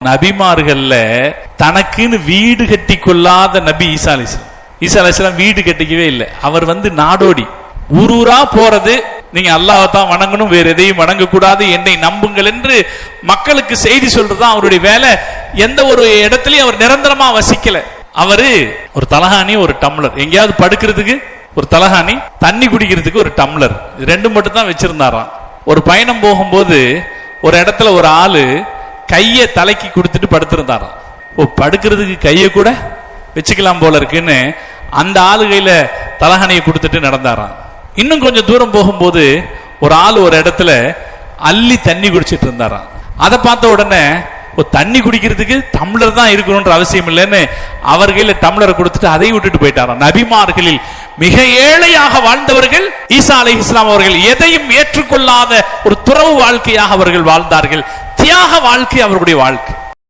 நபிமார்கள்ல தனக்குன்னு வீடு கட்டி கொள்ளாத நபி ஈசா அலைஹிஸ்ஸலாம். ஈசா அலைஹிஸ்ஸலாம் வீடு கட்டிக்கவே இல்லை. அவர் நாடோடி ஊரூரா போறது, நீங்க அல்லாஹ்வை தான் வணங்கணும், வேற எதையும் வணங்க கூடாது, என்னை நம்புங்கள் என்று மக்களுக்கு செய்தி சொல்றதுதான் அவருடைய வேலை. எந்த ஒரு இடத்துலயும் அவர் நிரந்தரமா வசிக்கல. அவரு ஒரு தலகாணி, ஒரு டம்ளர், எங்கேயாவது படுக்கிறதுக்கு ஒரு தலகாணி, தண்ணி குடிக்கிறதுக்கு ஒரு டம்ளர், ரெண்டு மட்டும் தான் வச்சிருந்தாராம். ஒரு பயணம் போகும்போது ஒரு இடத்துல ஒரு ஆளு கைய தலைக்கு கொடுத்துட்டு படுத்திருந்தாராம். ஓ, படுக்கிறதுக்கு கைய கூட வச்சுக்கலாம் போல இருக்குன்னு அந்த ஆளு கையில தலகாணியை கொடுத்துட்டு நடந்தாராம். இன்னும் கொஞ்சம் தூரம் போகும்போது ஒரு ஆள் ஒரு இடத்துல அள்ளி தண்ணி குடிச்சிட்டு இருந்தாராம். அதை பார்த்த உடனே தண்ணி குடிக்கிறதுக்கு டம்ளர் தான் இருக்கணும்ன்ற அவசியம் இல்லைன்னு அவர் கையில டம்ளரை கொடுத்துட்டு அதை விட்டுட்டு போயிட்டாராம். நபிமார்களில் மிக ஏழையாக வாழ்ந்தவர்கள் ஈசா அலைஹிஸ்ஸலாம் அவர்கள். எதையும் ஏற்றுக்கொள்ளாத ஒரு துறவு வாழ்க்கையாக அவர்கள் வாழ்ந்தார்கள். தியாக வாழ்க்கை அவர்களுடைய வாழ்க்கை.